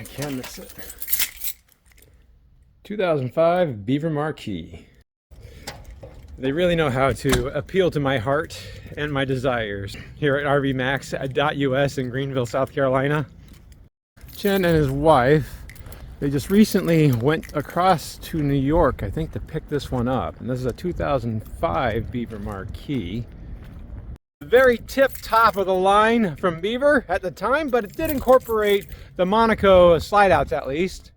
can't miss it. 2005 Beaver Marquis. They really know how to appeal to my heart and my desires here at RVMax.us in Greenville, South Carolina. Jen and his wife, they just recently went across to New York, I think, to pick this one up. And this is a 2005 Beaver Marquis. Very tip top of the line from Beaver at the time, but it did incorporate the Monaco slide outs at least.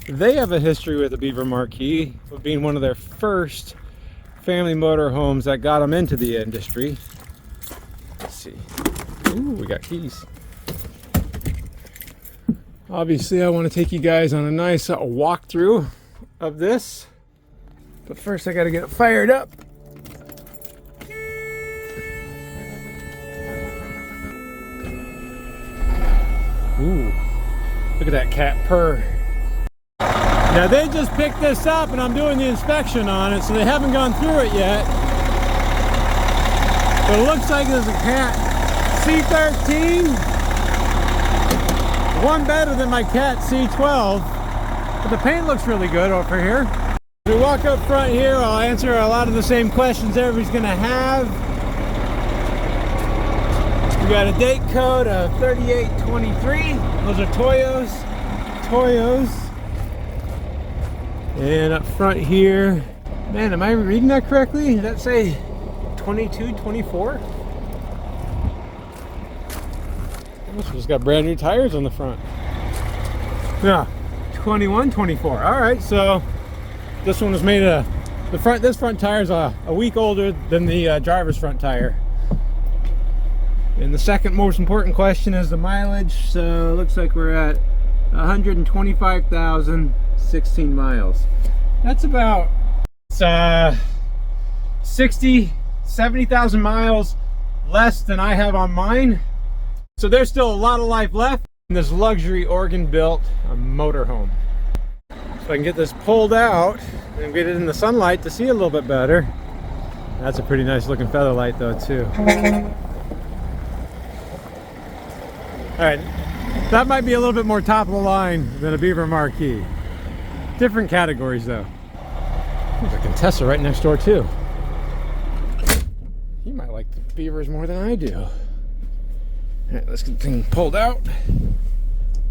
They have a history with the Beaver Marquis of being one of their first family motorhomes that got them into the industry. Let's see. Ooh, we got keys. Obviously, I want to take you guys on a nice walkthrough of this, but first I got to get it fired up. Ooh, look at that cat purr. Now they just picked this up and I'm doing the inspection on it, so they haven't gone through it yet. But it looks like there's a cat C13. One better than my cat C12. But the paint looks really good over here. As we walk up front here, I'll answer a lot of the same questions everybody's gonna have. We got a date code of 3823. Those are Toyos. And up front here, man, am I reading that correctly? Does that say 2224? This one's got brand new tires on the front. Yeah, 2124. All right, so this one was made this front tire is a week older than the driver's front tire. And the second most important question is the mileage. So it looks like we're at 125,016 miles. That's about 70,000 miles less than I have on mine. So there's still a lot of life left in this luxury Oregon-built motorhome. So I can get this pulled out and get it in the sunlight to see a little bit better. That's a pretty nice looking feather light though too. All right, that might be a little bit more top of the line than a Beaver Marquis. Different categories though. There's a Contessa right next door too. You might like the Beavers more than I do. All right, let's get the thing pulled out.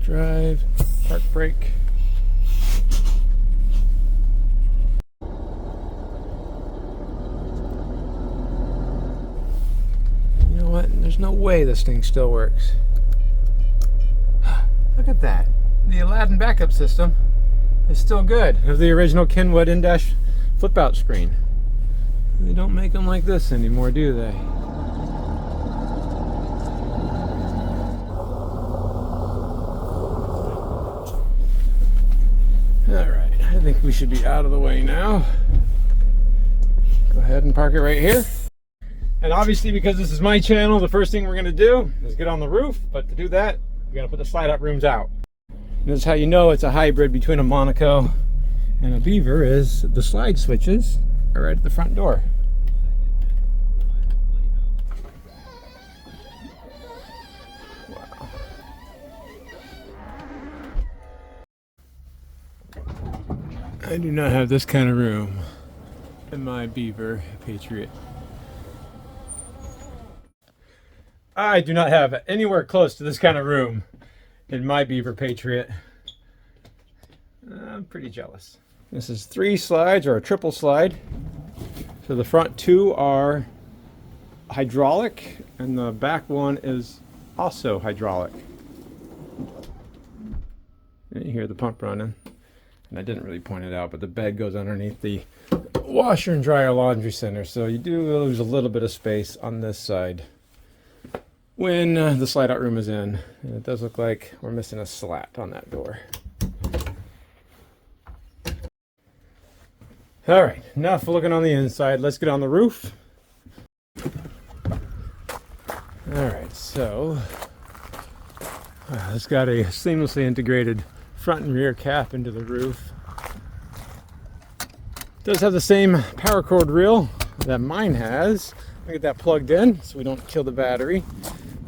Drive, park brake. You know what? There's no way this thing still works. Look at that. The Aladdin backup system is still good. Of the original Kenwood in-dash flip-out screen. They don't make them like this anymore, do they? Alright, I think we should be out of the way now. Go ahead and park it right here. And obviously, because this is my channel, the first thing we're going to do is get on the roof. But to do that, we're going to put the slide-out rooms out. And this is how you know it's a hybrid between a Monaco and a Beaver, is the slide switches are right at the front door. Wow. I do not have this kind of room in my Beaver Patriot. I do not have anywhere close to this kind of room in my Beaver Patriot. I'm pretty jealous. This is 3 slides, or a triple slide. So the front 2 are hydraulic and the back one is also hydraulic. And you hear the pump running. And I didn't really point it out, but the bed goes underneath the washer and dryer laundry center. So you do lose a little bit of space on this side when the slide out room is in. And it does look like we're missing a slat on that door. All right, enough looking on the inside. Let's get on the roof. All right, so it's got a seamlessly integrated front and rear cap into the roof. It does have the same power cord reel that mine has. I'll get that plugged in so we don't kill the battery.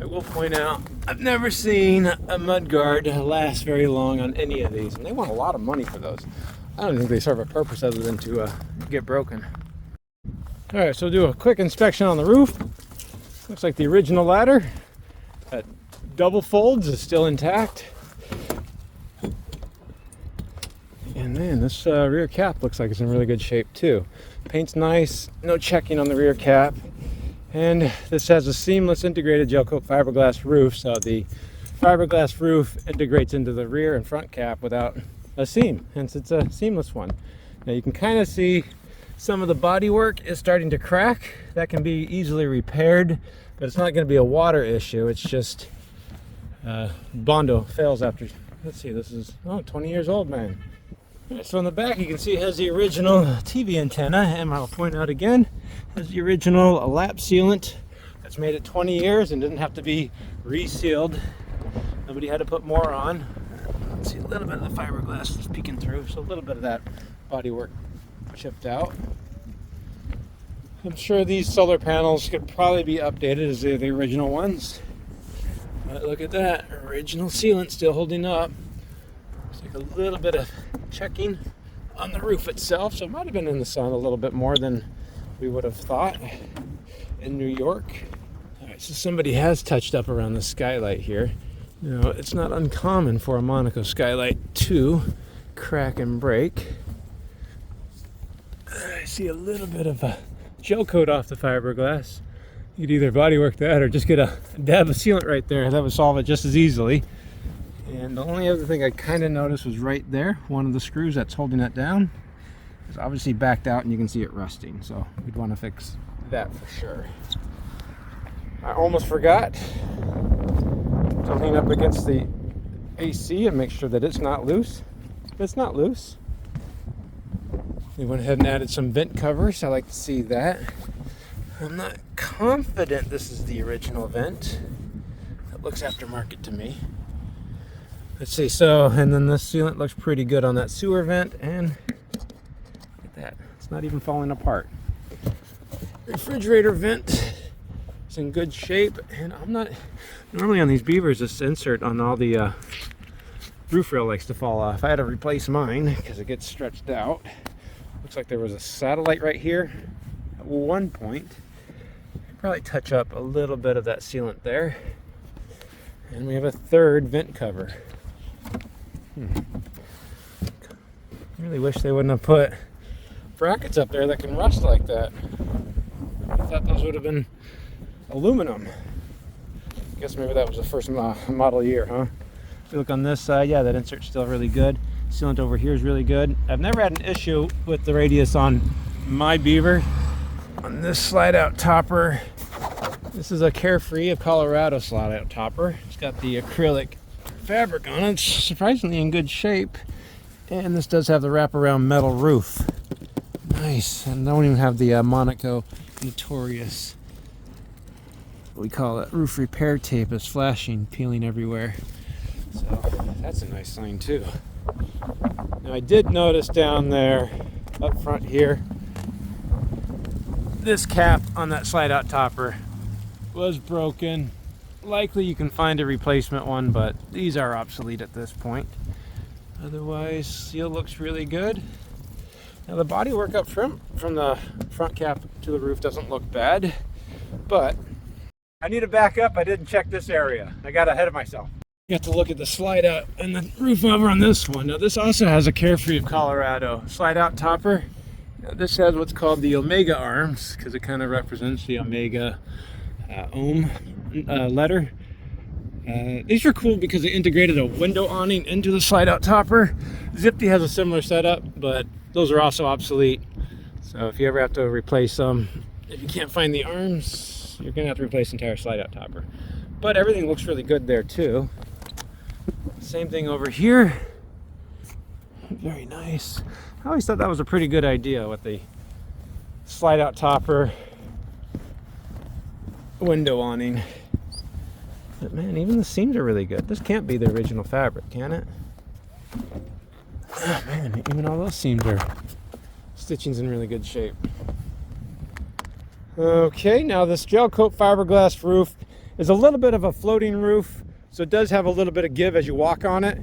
I will point out I've never seen a mud guard last very long on any of these, and they want a lot of money for those. I don't think they serve a purpose other than to get broken. All right, so we'll do a quick inspection on the roof. Looks like the original ladder that double folds is still intact. And man, this rear cap looks like it's in really good shape too. Paint's nice, no checking on the rear cap. And this has a seamless integrated gel coat fiberglass roof, so the fiberglass roof integrates into the rear and front cap without a seam, hence it's a seamless one. Now you can kind of see some of the bodywork is starting to crack. That can be easily repaired, but it's not going to be a water issue. It's just Bondo fails after, let's see, this is 20 years old, man. Right, so on the back you can see it has the original TV antenna, and I'll point out again, it has the original lap sealant that's made it 20 years and didn't have to be resealed. Nobody had to put more on. Let's see, a little bit of the fiberglass is peeking through, so a little bit of that bodywork chipped out. I'm sure these solar panels could probably be updated as they're the original ones. But look at that, original sealant still holding up. Looks like a little bit of checking on the roof itself, so it might have been in the sun a little bit more than we would have thought in New York. All right, so somebody has touched up around the skylight here. You know, it's not uncommon for a Monaco skylight to crack and break. I see a little bit of a gel coat off the fiberglass. You could either bodywork that or just get a dab of sealant right there. That would solve it just as easily. And the only other thing I kind of noticed was right there, one of the screws that's holding it down is obviously backed out and you can see it rusting. So we'd want to fix that for sure. I almost forgot to lean up against the AC and make sure that it's not loose. It's not loose. We went ahead and added some vent covers. I like to see that. I'm not confident this is the original vent. It looks aftermarket to me. Let's see, so, and then this sealant looks pretty good on that sewer vent, and look at that, it's not even falling apart. Refrigerator vent is in good shape, and I'm not, normally on these Beavers, this insert on all the roof rail likes to fall off. I had to replace mine because it gets stretched out. Looks like there was a satellite right here at one point. Probably touch up a little bit of that sealant there. And we have a third vent cover. Really wish they wouldn't have put brackets up there that can rust like that. I thought those would have been aluminum. Guess maybe that was the first model year, huh? If you look on this side, yeah, that insert's still really good. Sealant over here is really good. I've never had an issue with the radius on my Beaver. On this slide out topper, this is a Carefree of Colorado slide out topper. It's got the acrylic fabric on it. It's surprisingly in good shape. And this does have the wraparound metal roof. Nice. And I don't even have the Monaco notorious, what we call it, roof repair tape is flashing, peeling everywhere. So that's a nice sign too. Now I did notice down there, up front here, this cap on that slide out topper was broken. Likely you can find a replacement one, but these are obsolete at this point. Otherwise, seal looks really good. Now the bodywork up front, from the front cap to the roof, doesn't look bad, but I need to back up. I didn't check this area. I got ahead of myself. You have to look at the slide out and the roof over on this one. Now this also has a Carefree of Colorado slide out topper. Now, this has what's called the Omega arms because it kind of represents the Omega ohm letter. These are cool because they integrated a window awning into the slide out topper. Zipty has a similar setup, but those are also obsolete. So if you ever have to replace them, if you can't find the arms, you're gonna have to replace the entire slide out topper. But everything looks really good there too. Same thing over here. Very nice. I always thought that was a pretty good idea with the slide out topper, window awning. But man, even the seams are really good. This can't be the original fabric, can it? Oh man, even all those seams are, stitching's in really good shape. Okay, now this gel coat fiberglass roof is a little bit of a floating roof So it does have a little bit of give as you walk on it,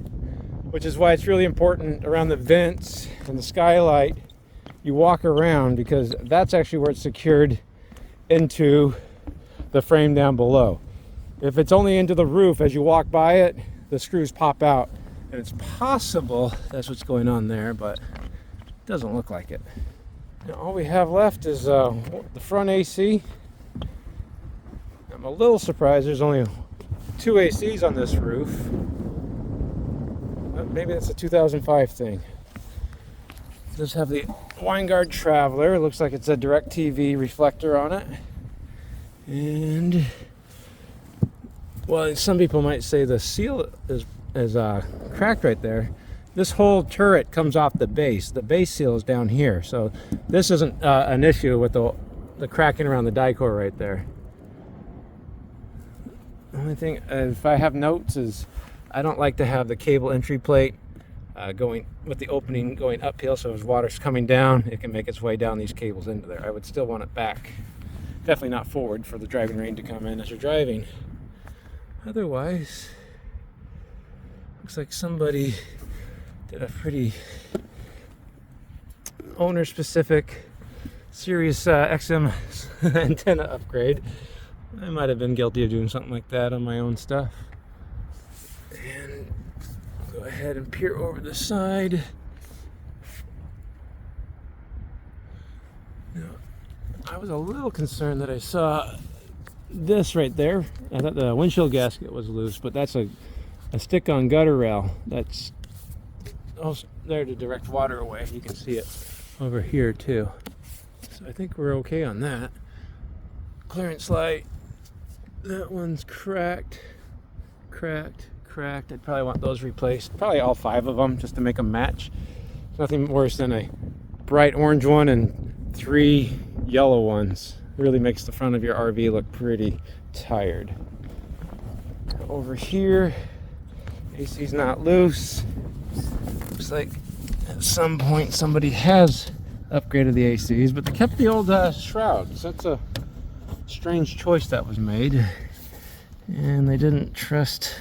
which is why it's really important around the vents and the skylight. You walk around because that's actually where it's secured into the frame down below. If it's only into the roof, as you walk by it, the screws pop out. And it's possible that's what's going on there, but it doesn't look like it. Now, all we have left is the front AC. I'm a little surprised there's only 2 ACs on this roof. Maybe that's a 2005 thing. It does have the Winegard Traveler. It looks like it's a DirecTV reflector on it. And, well, some people might say the seal is cracked right there. This whole turret comes off the base. The base seal is down here, so this isn't an issue with the cracking around the die core right there. The only thing, if I have notes, is I don't like to have the cable entry plate going with the opening going uphill, so as water's coming down, it can make its way down these cables into there. I would still want it back. Definitely not forward for the driving rain to come in as you're driving. Otherwise, looks like somebody did a pretty owner-specific Sirius XM antenna upgrade. I might have been guilty of doing something like that on my own stuff. And I'll go ahead and peer over the side. Now, I was a little concerned that I saw this right there. I thought the windshield gasket was loose, but that's a stick-on gutter rail that's also there to direct water away. You can see it over here too. So I think we're okay on that. Clearance light, that one's cracked. I'd probably want those replaced. Probably all 5 of them just to make them match. Nothing worse than a bright orange one and 3 yellow ones. Really makes the front of your RV look pretty tired. Over here, AC's not loose. Looks like at some point somebody has upgraded the ACs, but they kept the old shrouds. That's a strange choice that was made. And they didn't trust...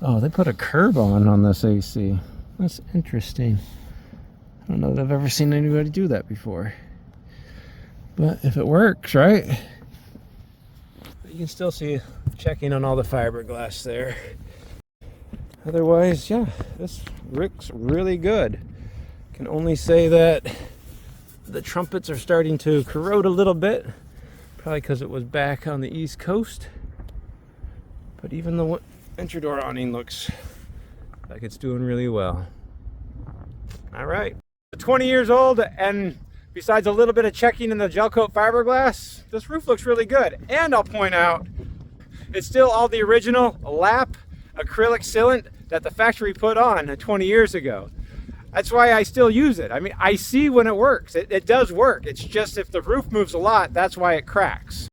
Oh, they put a curb on this AC. That's interesting. I don't know that I've ever seen anybody do that before. But if it works, right? You can still see checking on all the fiberglass there. Otherwise, yeah, this looks really good. Can only say that the trumpets are starting to corrode a little bit. Probably because it was back on the East Coast. But even the entry door awning looks like it's doing really well. All right. 20 years old, and besides a little bit of checking in the gel coat fiberglass, this roof looks really good. And I'll point out, it's still all the original lap acrylic sealant that the factory put on 20 years ago. That's why I still use it. I mean, I see when it works. It does work. It's just if the roof moves a lot, that's why it cracks.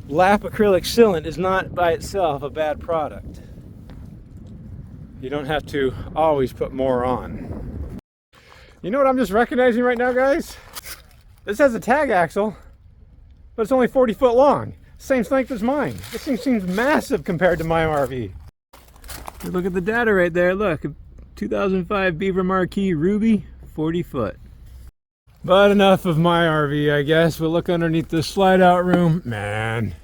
Lap acrylic sealant is not by itself a bad product. You don't have to always put more on. You know what I'm just recognizing right now, guys? This has a tag axle, but it's only 40 foot long. Same length as mine. This thing seems massive compared to my RV. Look at the data right there. Look, 2005 Beaver Marquis Ruby, 40 foot. But enough of my RV, I guess. We'll look underneath this slide out room. Man,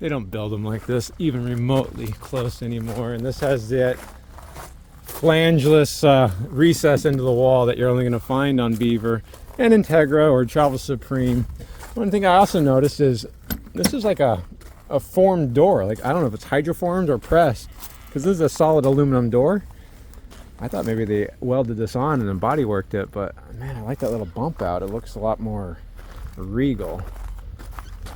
they don't build them like this even remotely close anymore. And this has that flangeless recess into the wall that you're only going to find on Beaver and Integra or Travel Supreme. One thing I also noticed is this is like a formed door. Like, I don't know if it's hydroformed or pressed, because this is a solid aluminum door. I thought maybe they welded this on and then body worked it, but man, I like that little bump out. It looks a lot more regal.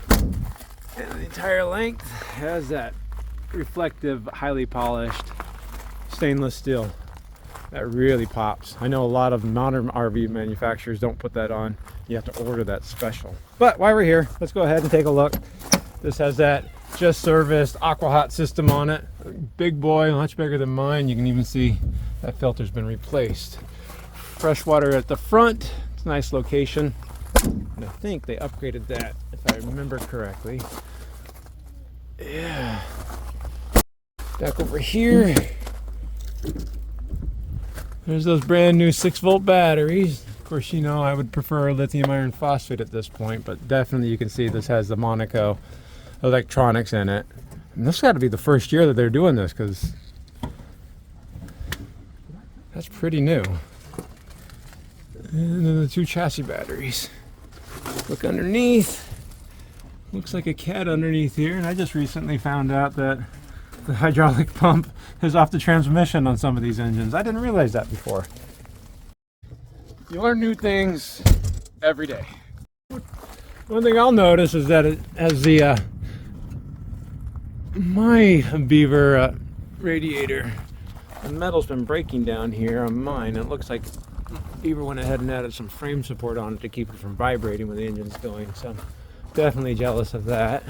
And the entire length has that reflective, highly polished stainless steel that really pops. I know a lot of modern RV manufacturers don't put that on. You have to order that special. But while we're here, let's go ahead and take a look. This has that just serviced aqua hot system on it. Big boy, much bigger than mine. You can even see that filter's been replaced. Fresh water at the front. It's a nice location. And I think they upgraded that, if I remember correctly. Yeah. Back over here, there's those brand new 6-volt batteries. Of course, you know I would prefer lithium iron phosphate at this point, but definitely you can see this has the Monaco electronics in it. And this got to be the first year that they're doing this, because that's pretty new. And then the 2 chassis batteries. Look underneath. Looks like a cat underneath here, and I just recently found out that the hydraulic pump is off the transmission on some of these engines. I didn't realize that before. You learn new things every day. One thing I'll notice is that it has the my Beaver radiator, the metal's been breaking down here on mine. It looks like Beaver went ahead and added some frame support on it to keep it from vibrating when the engine's going. So I'm definitely jealous of that.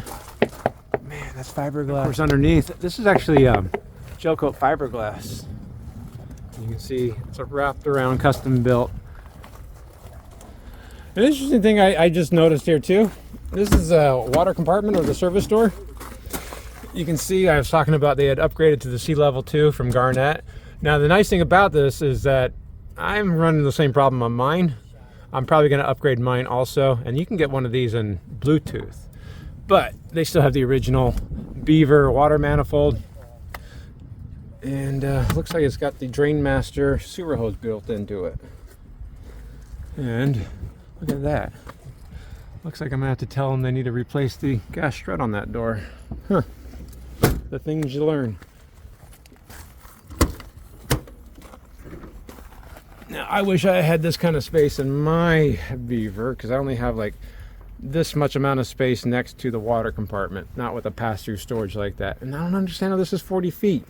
Man, that's fiberglass. Of course, underneath, this is actually gel coat fiberglass. You can see it's a wrapped around, custom built. An interesting thing I just noticed here too. This is a water compartment or the service door. You can see I was talking about they had upgraded to the sea level 2 from Garnet. Now the nice thing about this is that I'm running the same problem on mine. I'm probably going to upgrade mine also, and you can get one of these in Bluetooth. But they still have the original Beaver water manifold. And looks like it's got the Drain Master sewer hose built into it. And look at that. Looks like I'm going to have to tell them they need to replace the gas strut on that door. Huh. The things you learn. Now, I wish I had this kind of space in my Beaver, because I only have like this much amount of space next to the water compartment, not with a pass-through storage like that. And I don't understand how this is 40 feet.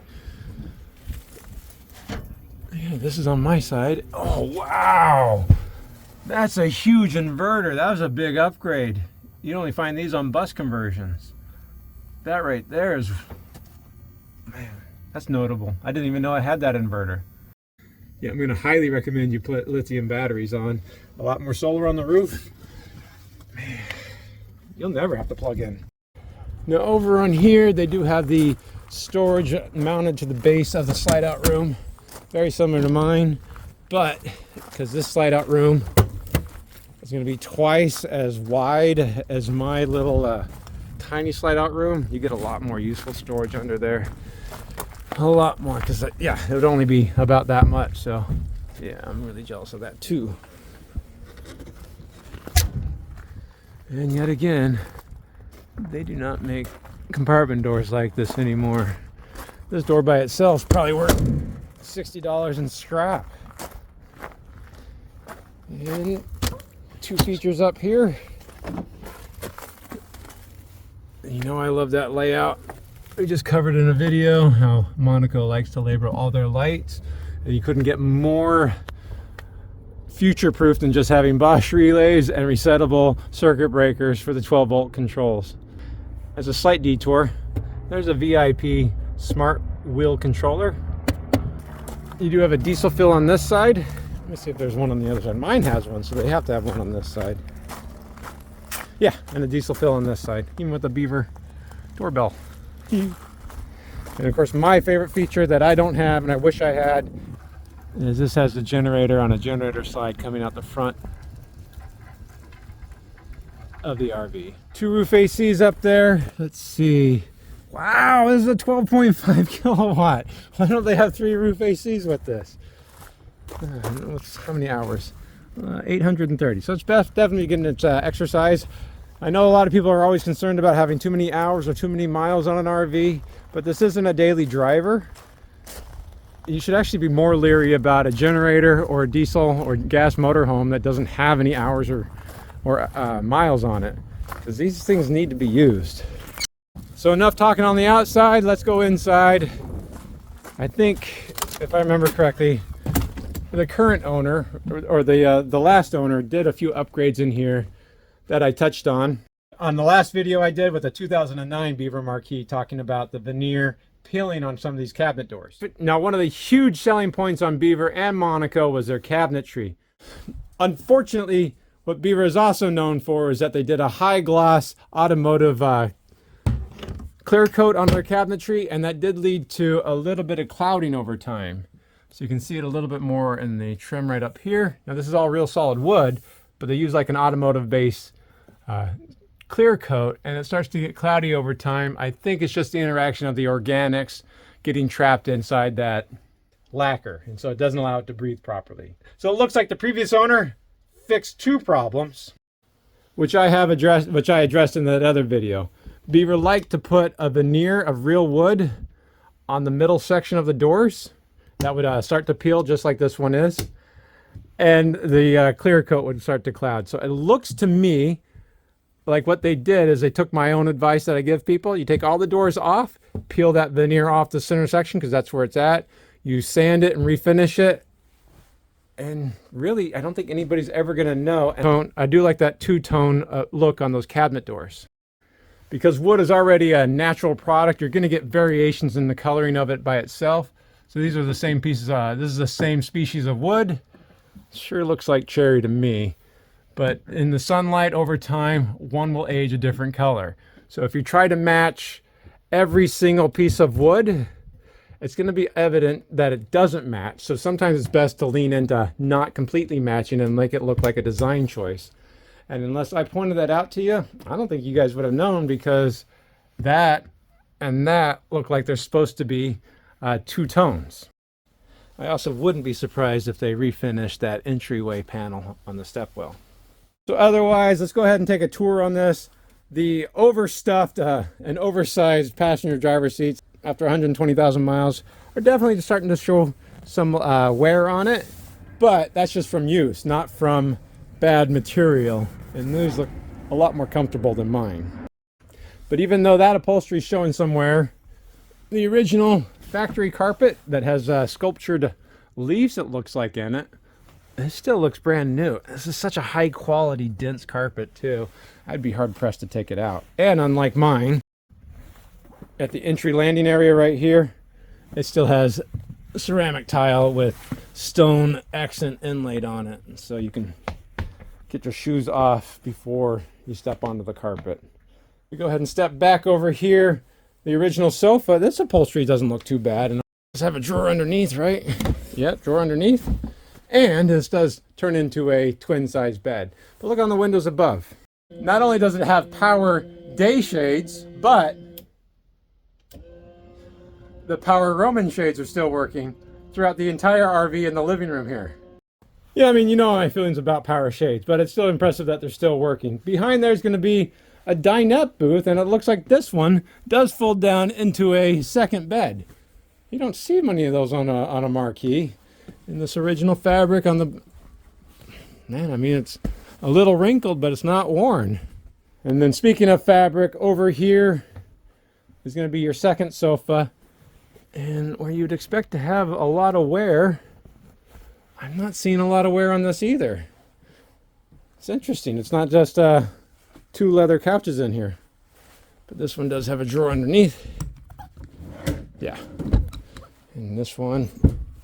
Yeah, this is on my side. Oh, wow. That's a huge inverter. That was a big upgrade. You only find these on bus conversions. That right there is, man, that's notable. I didn't even know I had that inverter. Yeah, I'm going to highly recommend you put lithium batteries on. A lot more solar on the roof. Man, you'll never have to plug in. Now over on here, they do have the storage mounted to the base of the slide out room. Very similar to mine, but because this slide out room is going to be twice as wide as my little tiny slide out room, you get a lot more useful storage under there. A lot more, because yeah, it would only be about that much. So yeah, I'm really jealous of that too. And yet again, they do not make compartment doors like this anymore. This door by itself is probably worth $60 in scrap. And 2 features up here. You know I love that layout. We just covered in a video how Monaco likes to label all their lights, and you couldn't get more future-proof than just having Bosch relays and resettable circuit breakers for the 12-volt controls. As a slight detour, there's a VIP smart wheel controller. You do have a diesel fill on this side. Let me see if there's one on the other side. Mine has one, so they have to have one on this side. Yeah, and a diesel fill on this side, even with the Beaver doorbell. And of course, my favorite feature that I don't have and I wish I had is this has the generator on a generator slide coming out the front of the RV. 2 roof ACs up there. Let's see. Wow, this is a 12.5 kilowatt. Why don't they have 3 roof ACs with this? How many hours? 830. So it's definitely getting its exercise. I know a lot of people are always concerned about having too many hours or too many miles on an RV, but this isn't a daily driver. You should actually be more leery about a generator or a diesel or gas motorhome that doesn't have any hours or miles on it, because these things need to be used. So enough talking on the outside, let's go inside. I think, if I remember correctly, the current owner or the last owner did a few upgrades in here that I touched on the last video I did with the 2009 Beaver Marquis, talking about the veneer peeling on some of these cabinet doors. Now, one of the huge selling points on Beaver and Monaco was their cabinetry. Unfortunately, what Beaver is also known for is that they did a high gloss automotive clear coat on their cabinetry, and that did lead to a little bit of clouding over time. So you can see it a little bit more in the trim right up here. Now this is all real solid wood, but they use like an automotive base clear coat, and it starts to get cloudy over time. I think it's just the interaction of the organics getting trapped inside that lacquer, and so it doesn't allow it to breathe properly. So it looks like the previous owner fixed two problems, which I addressed in that other video. Beaver liked to put a veneer of real wood on the middle section of the doors. That would start to peel just like this one is. And the clear coat would start to cloud. So it looks to me like what they did is they took my own advice that I give people. You take all the doors off, peel that veneer off the center section because that's where it's at. You sand it and refinish it. And really, I don't think anybody's ever going to know. And I do like that two-tone look on those cabinet doors. Because wood is already a natural product, you're going to get variations in the coloring of it by itself. So these are the same pieces. This is the same species of wood. Sure looks like cherry to me. But in the sunlight over time, one will age a different color. So if you try to match every single piece of wood, it's going to be evident that it doesn't match. So sometimes it's best to lean into not completely matching and make it look like a design choice. And unless I pointed that out to you, I don't think you guys would have known, because that and that look like they're supposed to be two tones. I also wouldn't be surprised if they refinished that entryway panel on the stepwell. So otherwise, let's go ahead and take a tour on this. The overstuffed and oversized passenger driver seats after 120,000 miles are definitely starting to show some wear on it, but that's just from use, not from bad material. And these look a lot more comfortable than mine. But even though that upholstery is showing some wear, the original factory carpet that has sculptured leaves, it looks like, in it, it still looks brand new. This is such a high quality dense carpet too. I'd be hard pressed to take it out. And unlike mine, at the entry landing area right here, it still has ceramic tile with stone accent inlaid on it, so you can get your shoes off before you step onto the carpet. We go ahead and step back over here. The original sofa, this upholstery doesn't look too bad, and just have a drawer underneath, right? Yep, drawer underneath. And this does turn into a twin-size bed. But look on the windows above. Not only does it have power day shades, but the power Roman shades are still working throughout the entire RV in the living room here. Yeah, I mean, you know my feelings about power shades, but it's still impressive that they're still working. Behind there's going to be a dinette booth, and it looks like this one does fold down into a second bed. You don't see many of those on a Marquis. In this original fabric on the... Man, I mean, it's a little wrinkled, but it's not worn. And then speaking of fabric, over here is going to be your second sofa. And where you'd expect to have a lot of wear, I'm not seeing a lot of wear on this either. It's interesting. It's not just two leather couches in here, but this one does have a drawer underneath. Yeah. And this one,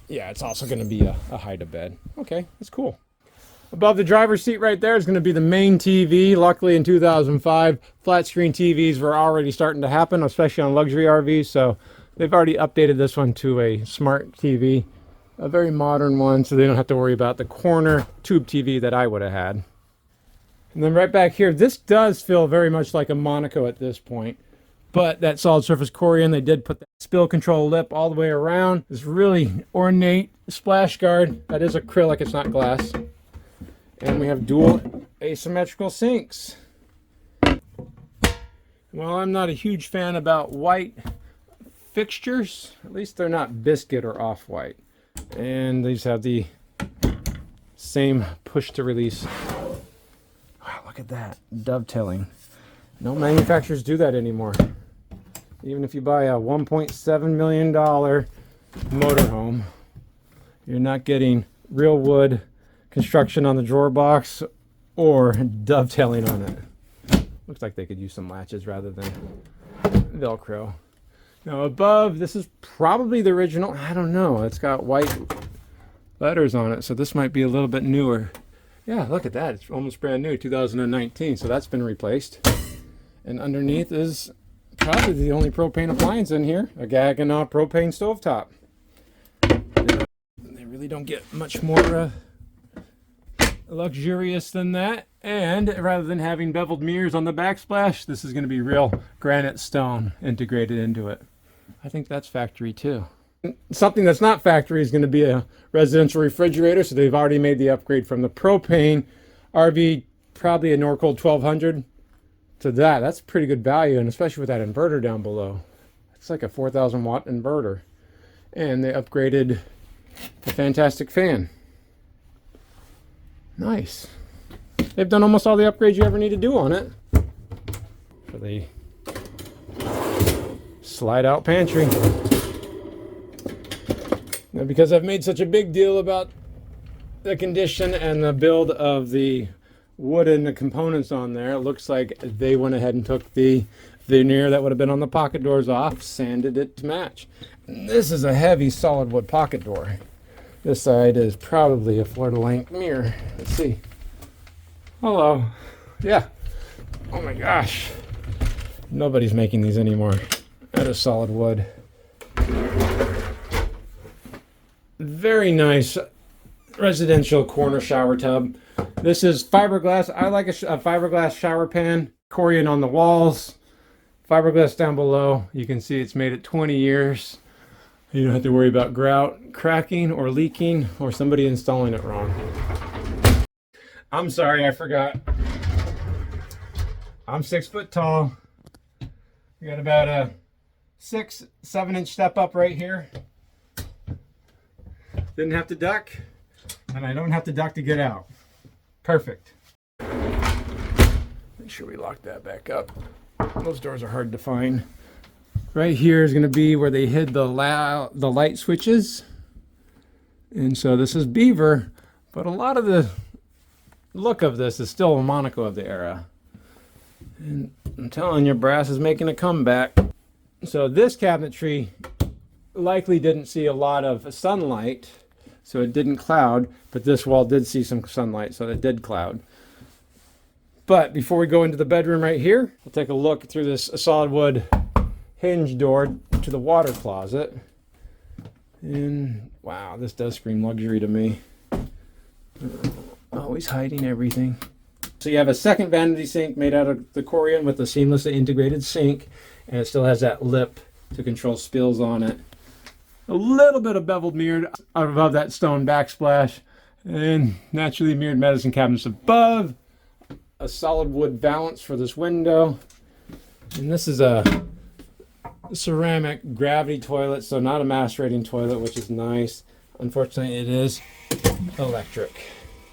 yeah, it's also going to be a hide-a-bed. Okay, that's cool. Above the driver's seat right there is going to be the main TV. Luckily in 2005, flat screen TVs were already starting to happen, especially on luxury RVs, so they've already updated this one to a smart TV, a very modern one, so they don't have to worry about the corner tube TV that I would have had. And then right back here, this does feel very much like a Monaco at this point, but that solid surface Corian, they did put that spill control lip all the way around. This really ornate splash guard. That is acrylic, it's not glass. And we have dual asymmetrical sinks. Well, I'm not a huge fan about white fixtures. At least they're not biscuit or off-white. And these have the same push to release. Wow, look at that. Dovetailing. No manufacturers do that anymore. Even if you buy a $1.7 million motorhome, you're not getting real wood construction on the drawer box or dovetailing on it. Looks like they could use some latches rather than Velcro. Now above, this is probably the original. I don't know. It's got white letters on it, so this might be a little bit newer. Yeah, look at that. It's almost brand new, 2019, so that's been replaced. And underneath is probably the only propane appliance in here, a Gaggenau propane stovetop. They really don't get much more luxurious than that. And rather than having beveled mirrors on the backsplash, this is going to be real granite stone integrated into it. I think that's factory too. Something that's not factory is going to be a residential refrigerator, so they've already made the upgrade from the propane RV, probably a Norcold 1200, to that. That's pretty good value, and especially with that inverter down below. It's like a 4,000 watt inverter. And they upgraded the fantastic fan. Nice. They've done almost all the upgrades you ever need to do on it. For the slide out pantry. Now, because I've made such a big deal about the condition and the build of the wooden components on there, it looks like they went ahead and took the veneer that would have been on the pocket doors off, sanded it to match. This is a heavy solid wood pocket door. This side is probably a floor-to-length mirror. Let's see. Hello. Yeah. Oh my gosh. Nobody's making these anymore. That is solid wood. Very nice residential corner shower tub. This is fiberglass. I like a fiberglass shower pan. Corian on the walls. Fiberglass down below. You can see it's made it 20 years. You don't have to worry about grout cracking or leaking or somebody installing it wrong. I'm sorry, I forgot. I'm 6 foot tall. We got about a 6-7 inch step up right here. Didn't have to duck, and I don't have to duck to get out. Perfect. Make sure we lock that back up. Those doors are hard to find. Right here is going to be where they hid the light switches. And so this is Beaver, but a lot of the look of this is still a Monaco of the era. And I'm telling you, brass is making a comeback. So this cabinetry likely didn't see a lot of sunlight, so it didn't cloud, but this wall did see some sunlight, so it did cloud. But before we go into the bedroom right here, we'll take a look through this solid wood hinge door to the water closet. And wow, this does scream luxury to me. Always hiding everything. So you have a second vanity sink made out of the Corian with a seamlessly integrated sink, and it still has that lip to control spills on it. A little bit of beveled mirror above that stone backsplash, and naturally mirrored medicine cabinets above. A solid wood valance for this window, and this is a ceramic gravity toilet, so not a macerating toilet, which is nice. Unfortunately, it is electric.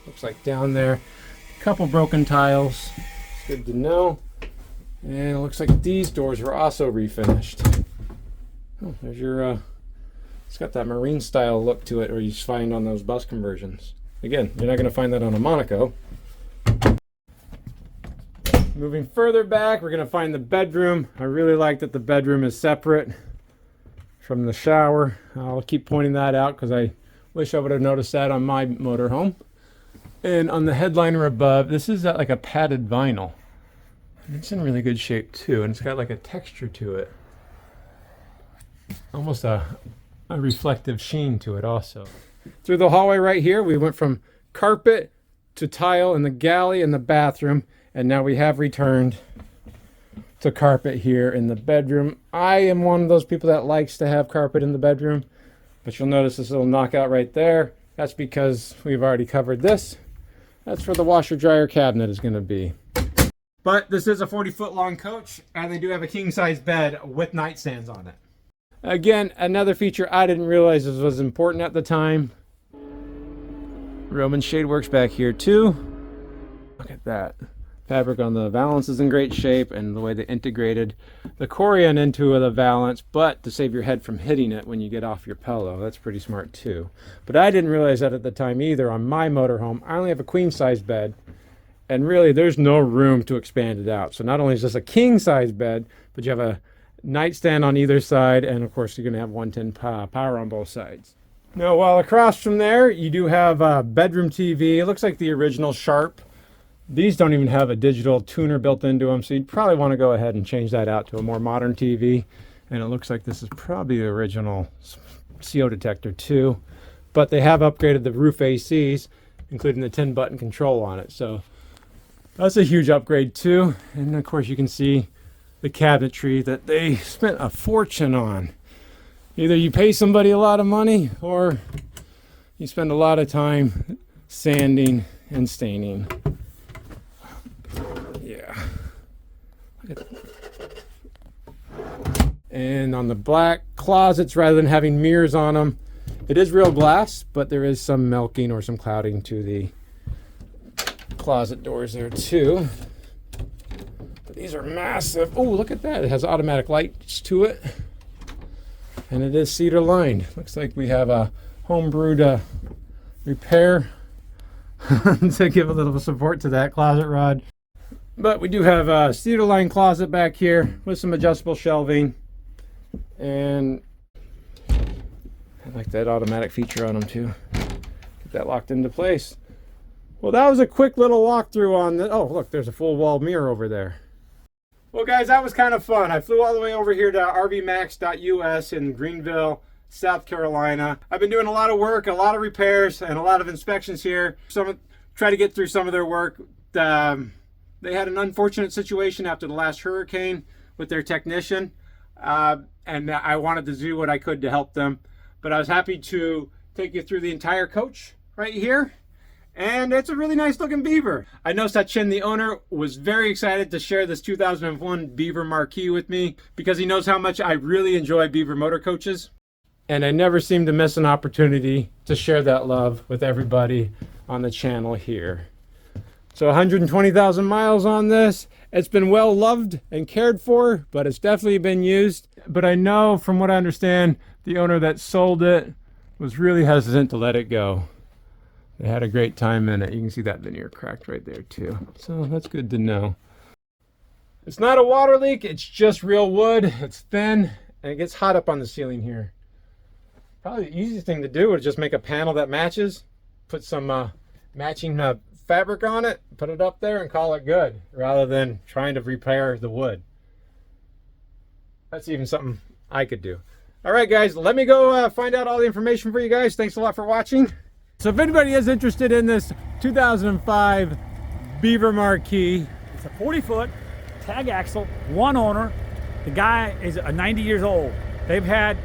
Looks like down there, a couple broken tiles. It's good to know. And it looks like these doors were also refinished. Oh, there's your it's got that marine style look to it, or you find on those bus conversions. Again, you're not going to find that on a Monaco. Moving further back, we're going to find the bedroom. I really like that the bedroom is separate from the shower. I'll keep pointing that out because I wish I would have noticed that on my motorhome. And on the headliner above, this is like a padded vinyl. It's in really good shape too, and it's got like a texture to it. Almost a reflective sheen to it also. Through the hallway right here, we went from carpet to tile in the galley and the bathroom, and now we have returned to carpet here in the bedroom. I am one of those people that likes to have carpet in the bedroom, but you'll notice this little knockout right there. That's because we've already covered this. That's where the washer dryer cabinet is going to be. But this is a 40-foot long coach, and they do have a king-size bed with nightstands on it. Again, another feature I didn't realize was important at the time. Roman shade works back here too. Look at that. Fabric on the valance is in great shape, and the way they integrated the Corian into the valance, but to save your head from hitting it when you get off your pillow. That's pretty smart too. But I didn't realize that at the time either. On my motorhome, I only have a queen-size bed, and really there's no room to expand it out. So not only is this a king-size bed, but you have a nightstand on either side, and of course you're going to have 110 power on both sides. Now, while across from there, you do have a bedroom TV. It looks like the original Sharp These don't even have a digital tuner built into them, so you'd probably want to go ahead and change that out to a more modern TV. And it looks like this is probably the original CO detector too, but they have upgraded the roof ACs, including the 10-button control on it. So that's a huge upgrade too. And of course you can see the cabinetry that they spent a fortune on. Either you pay somebody a lot of money or you spend a lot of time sanding and staining. Yeah. And on the black closets, rather than having mirrors on them, it is real glass, but there is some milking or some clouding to the closet doors there too. But these are massive. Oh, look at that. It has automatic lights to it. And it is cedar lined. Looks like we have a home-brewed repair to give a little support to that closet rod. But we do have a cedar lined closet back here with some adjustable shelving. And I like that automatic feature on them too. Get that locked into place. Well, that was a quick little walkthrough on the, oh look, there's a full wall mirror over there. Well guys, that was kind of fun. I flew all the way over here to rvmax.us in Greenville, South Carolina. I've been doing a lot of work, a lot of repairs, and a lot of inspections here. Try to get through some of their work. They had an unfortunate situation after the last hurricane with their technician. And I wanted to do what I could to help them. But I was happy to take you through the entire coach right here. And it's a really nice looking Beaver. I know Sachin, the owner, was very excited to share this 2001 Beaver Marquis with me because he knows how much I really enjoy Beaver motor coaches. And I never seem to miss an opportunity to share that love with everybody on the channel here. So 120,000 miles on this. It's been well loved and cared for, but it's definitely been used. But I know from what I understand, the owner that sold it was really hesitant to let it go. They had a great time in it. You can see that veneer cracked right there too. So that's good to know. It's not a water leak, it's just real wood. It's thin and it gets hot up on the ceiling here. Probably the easiest thing to do is just make a panel that matches, put some matching fabric on it, put it up there and call it good, rather than trying to repair the wood. That's even something I could do. All right guys, let me go find out all the information for you guys. Thanks a lot for watching. So if anybody is interested in this 2005 Beaver Marquis, it's a 40-foot tag axle, one owner. The guy is 90 years old. They've had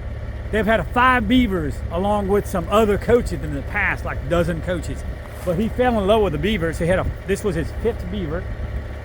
5 Beavers along with some other coaches in the past, like a dozen coaches. But he fell in love with the Beaver, so this was his 5th Beaver.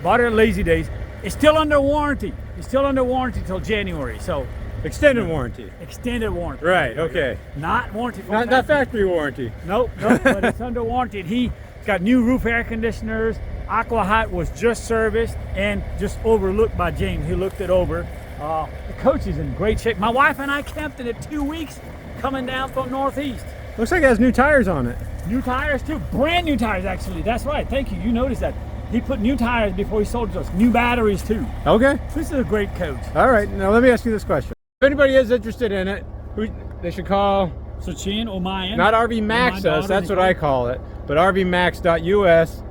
Bought it at Lazy Days. It's still under warranty. It's still under warranty till January. So extended warranty. Extended warranty. Right, okay. Not warranty. Not factory warranty. Nope, but it's under warranty. And he's got new roof air conditioners. Aqua Hot was just serviced and just overlooked by James. He looked it over. The coach is in great shape. My wife and I camped in it 2 weeks coming down from Northeast. Looks like it has new tires on it. New tires too, brand new tires actually. That's right, thank you, you noticed that. He put new tires before he sold it to us. New batteries too. Okay. This is a great coach. All right, now let me ask you this question. If anybody is interested in it, who they should call? Sachin or Mayan. Not RV Max, that's what I call it, but rvmax.us.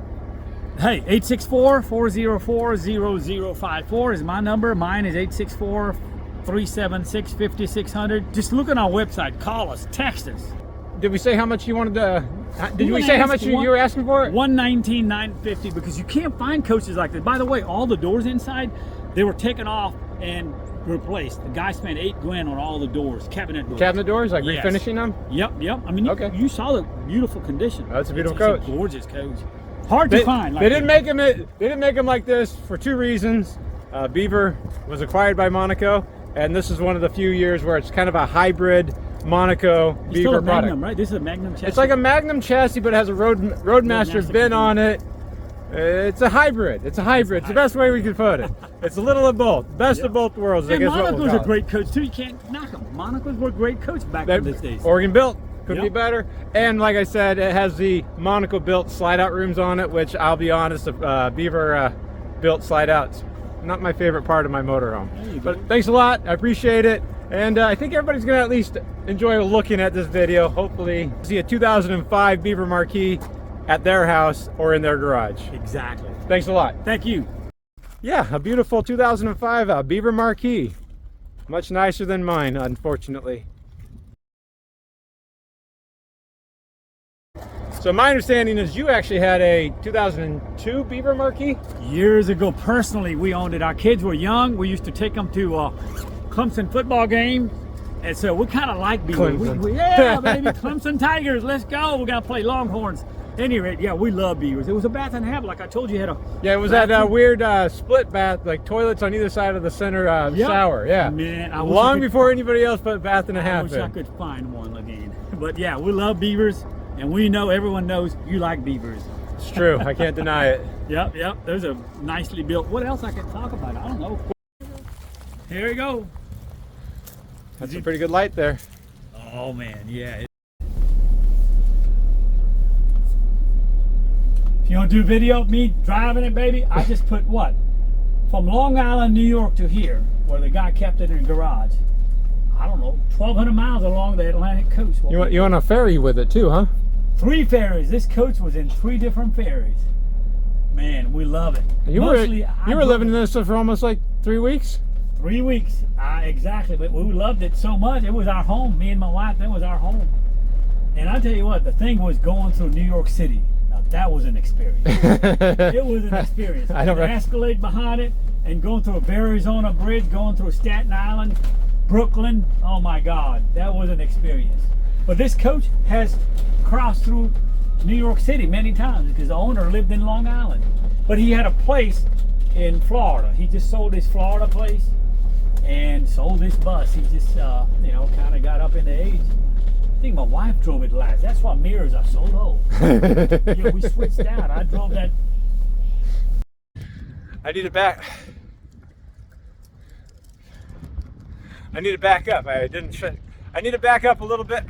Hey, 864-404-0054 is my number. Mine is 864-376-5600. Just look at our website, call us, text us. Did we say how much you wanted to, did we say how much you were asking for it? $119,950, because you can't find coaches like this. By the way, all the doors inside, they were taken off and replaced. The guy spent $8 grand on all the doors, cabinet doors. Cabinet doors, like yes. Refinishing them? Yep. I mean, you saw the beautiful condition. Oh, that's a beautiful coach. It's a gorgeous coach. Hard to find. They didn't make them like this for 2 reasons. Beaver was acquired by Monaco, and this is one of the few years where it's kind of a hybrid Monaco Beaver still a product. Magnum, right? This is a Magnum chassis. It's like a Magnum chassis, but it has a Roadmaster bin on it. It's a hybrid. It's the best way we could put it. It's a little of both. Best of both worlds. And Monaco's a great coach too. You can't knock them. Monaco's were a great coach back in these days. Oregon built. Couldn't be better. And like I said, it has the Monaco built slide out rooms on it, which I'll be honest, Beaver built slide outs. Not my favorite part of my motorhome. But thanks a lot. I appreciate it. And I think everybody's going to at least enjoy looking at this video. Hopefully see a 2005 Beaver Marquis at their house or in their garage. Exactly. Thanks a lot. Thank you. Yeah, a beautiful 2005 Beaver Marquis. Much nicer than mine, unfortunately. So my understanding is you actually had a 2002 Beaver Marquis? Years ago, personally, we owned it. Our kids were young. We used to take them to Clemson football games. And so we kind of like Beaver. Yeah, baby, Clemson Tigers, let's go. We're going to play Longhorns. Any rate, yeah, we love Beavers. It was a bath and a half, like I told you. Had a it was that weird split bath, like toilets on either side of the center shower. Yeah, man, long before anybody else put bath and a half. I wish I could find one again. But yeah, we love Beavers, and we know everyone knows you like Beavers. It's true. I can't deny it. Yep. There's a nicely built. What else I can talk about? I don't know. Here we go. That's a pretty good light there. Oh man, yeah. If you want to do video of me driving it, baby, I just put what? From Long Island, New York to here, where the guy kept it in a garage. I don't know, 1,200 miles along the Atlantic coast. You on a ferry with it too, huh? 3 ferries. This coach was in 3 different ferries. Man, we love it. You were living in this for almost like 3 weeks? 3 weeks, exactly. But we loved it so much. It was our home. Me and my wife, that was our home. And I tell you what, the thing was going through New York City. That was an experience. It was an experience. I don't know. Escalade behind it and going through a Arizona bridge, going through Staten Island, Brooklyn. Oh my God, that was an experience. But this coach has crossed through New York City many times because the owner lived in Long Island. But he had a place in Florida. He just sold his Florida place and sold this bus. He just, kind of got up in age. I think my wife drove it last. That's why mirrors are so low. Yeah, we switched out. I drove that. I need to back up. I need to back up a little bit.